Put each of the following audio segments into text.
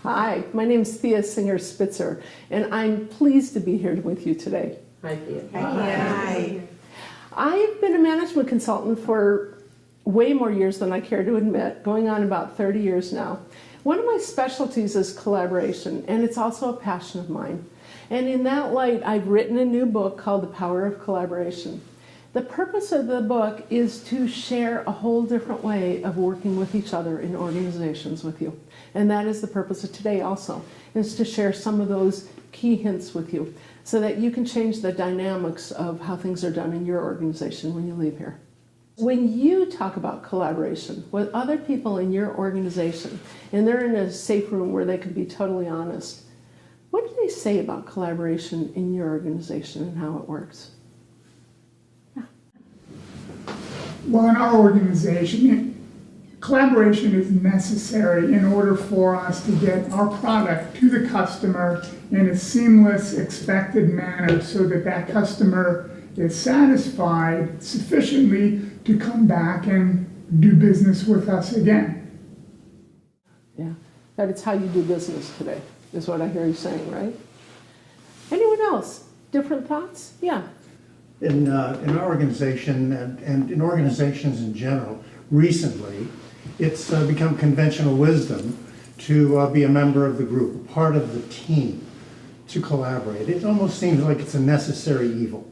Hi, my name is Thea Singer Spitzer, and I'm pleased to be here with you today. Hi, Thea. Hi. I've been a management consultant for way more years than I care to admit, going on about 30 years now. One of my specialties is collaboration, and it's also a passion of mine. And in that light, I've written a new book called The Power of Collaboration. The purpose of the book is to share a whole different way of working with each other in organizations with you. And that is the purpose of today also, is to share some of those key hints with you so that you can change the dynamics of how things are done in your organization when you leave here. When you talk about collaboration with other people in your organization, and they're in a safe room where they can be totally honest, what do they say about collaboration in your organization and how it works? Well, in our organization, collaboration is necessary in order for us to get our product to the customer in a seamless, expected manner so that that customer is satisfied sufficiently to come back and do business with us again. Yeah, that it's how you do business today, is what I hear you saying, right? Anyone else? Different thoughts? Yeah. In our organization and in organizations in general, recently, it's become conventional wisdom to be a member of the group, part of the team, to collaborate. It almost seems like it's a necessary evil.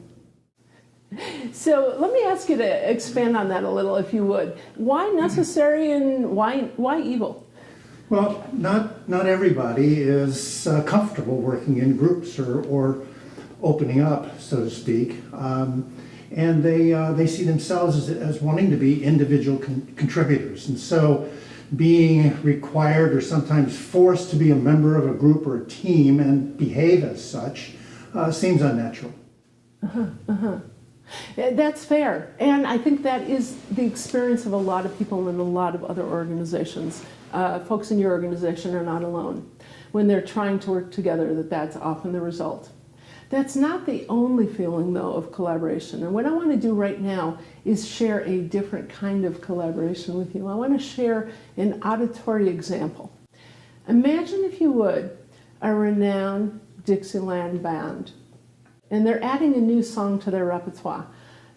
So let me ask you to expand on that a little, if you would. Why necessary and why evil? Well, not everybody is comfortable working in groups or opening up, so to speak, and they see themselves as wanting to be individual contributors, and so being required or sometimes forced to be a member of a group or a team and behave as such seems unnatural. That's fair, and I think that is the experience of a lot of people in a lot of other organizations. Folks in your organization are not alone. When they're trying to work together, that's often the result. That's not the only feeling, though, of collaboration. And what I want to do right now is share a different kind of collaboration with you. I want to share an auditory example. Imagine, if you would, a renowned Dixieland band, and they're adding a new song to their repertoire.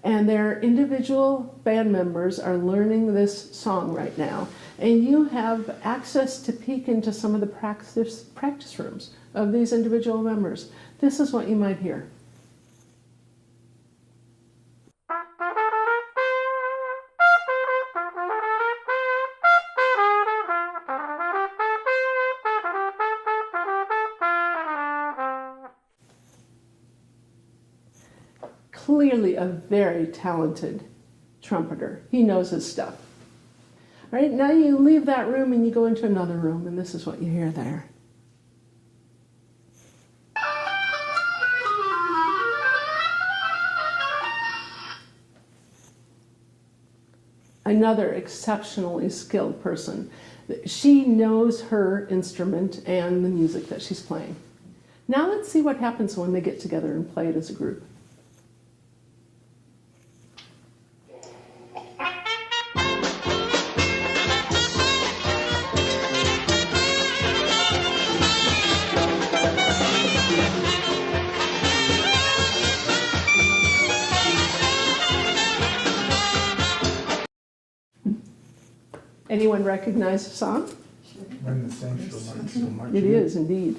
And their individual band members are learning this song right now. And you have access to peek into some of the practice rooms of these individual members. This is what you might hear. Clearly a very talented trumpeter. He knows his stuff. All right, now you leave that room and you go into another room, and this is what you hear there. Another exceptionally skilled person. She knows her instrument and the music that she's playing. Now let's see what happens when they get together and play it as a group. Anyone recognize the song? It is indeed.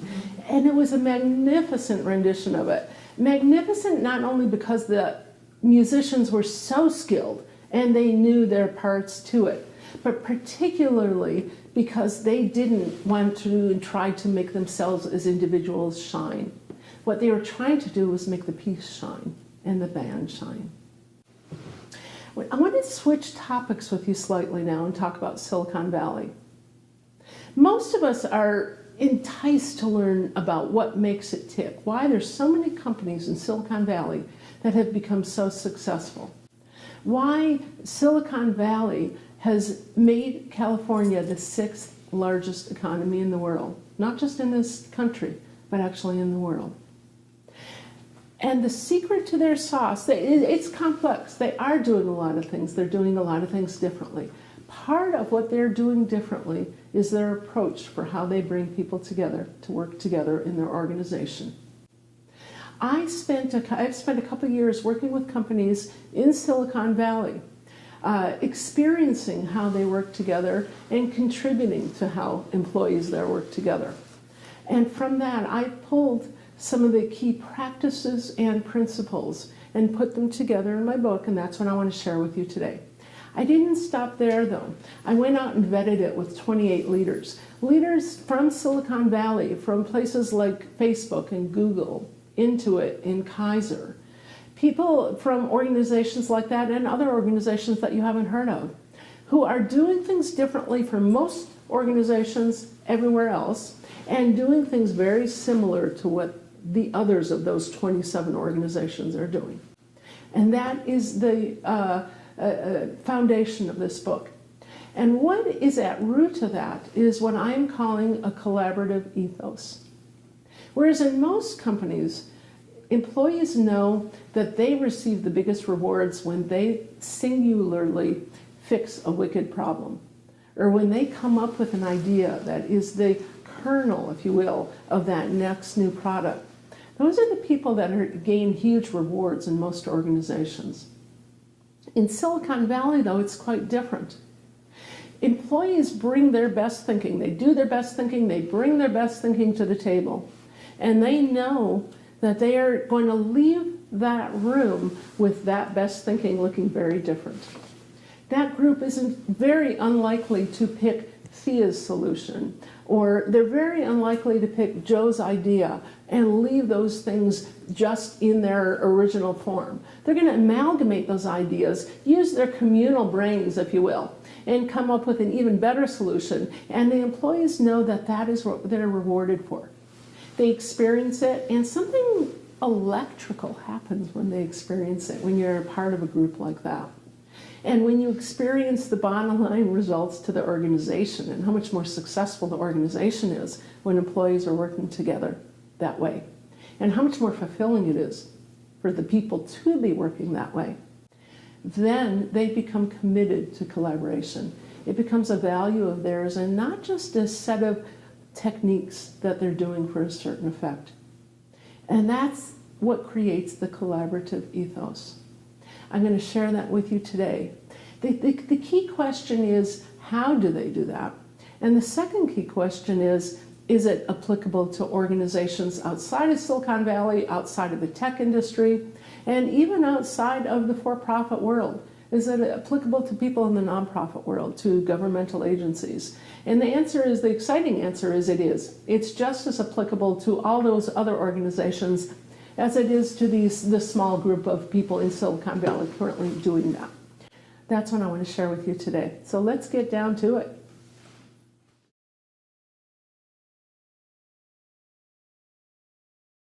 And it was a magnificent rendition of it. Magnificent not only because the musicians were so skilled and they knew their parts to it, but particularly because they didn't want to and try to make themselves as individuals shine. What they were trying to do was make the piece shine and the band shine. I want to switch topics with you slightly now and talk about Silicon Valley. Most of us are enticed to learn about what makes it tick, why there's so many companies in Silicon Valley that have become so successful, why Silicon Valley has made California the 6th largest economy in the world, not just in this country, but actually in the world. And the secret to their sauce, it's complex. They are doing a lot of things. They're doing a lot of things differently. part of what they're doing differently is their approach for how they bring people together to work together in their organization. I've spent a couple of years working with companies in Silicon Valley, experiencing how they work together and contributing to how employees there work together. And from that, I pulled some of the key practices and principles and put them together in my book, and that's what I want to share with you today. I didn't stop there, though. I went out and vetted it with 28 leaders. Leaders from Silicon Valley, from places like Facebook and Google, Intuit and Kaiser. People from organizations like that and other organizations that you haven't heard of, who are doing things differently from most organizations everywhere else, and doing things very similar to what the others of those 27 organizations are doing. And that is the foundation of this book. And what is at root of that is what I'm calling a collaborative ethos. Whereas in most companies, employees know that they receive the biggest rewards when they singularly fix a wicked problem, or when they come up with an idea that is the kernel, if you will, of that next new product. Those are the people that gain huge rewards in most organizations. In Silicon Valley, though, it's quite different. Employees bring their best thinking. They do their best thinking. They bring their best thinking to the table. And they know that they are going to leave that room with that best thinking looking very different. That group isn't very unlikely to pick Thea's solution, or they're very unlikely to pick Joe's idea and leave those things just in their original form. They're going to amalgamate those ideas, use their communal brains, if you will, and come up with an even better solution. And the employees know that that is what they're rewarded for. They experience it, and something electrical happens when they experience it, when you're a part of a group like that. And when you experience the bottom line results to the organization and how much more successful the organization is when employees are working together that way, and how much more fulfilling it is for the people to be working that way, then they become committed to collaboration. It becomes a value of theirs and not just a set of techniques that they're doing for a certain effect. And that's what creates the collaborative ethos. I'm going to share that with you today. The key question is, how do they do that? And the second key question is it applicable to organizations outside of Silicon Valley, outside of the tech industry, and even outside of the for-profit world? Is it applicable to people in the nonprofit world, to governmental agencies? And the answer is, the exciting answer is it is. It's just as applicable to all those other organizations as it is to this small group of people in Silicon Valley currently doing that. That's what I want to share with you today. So let's get down to it.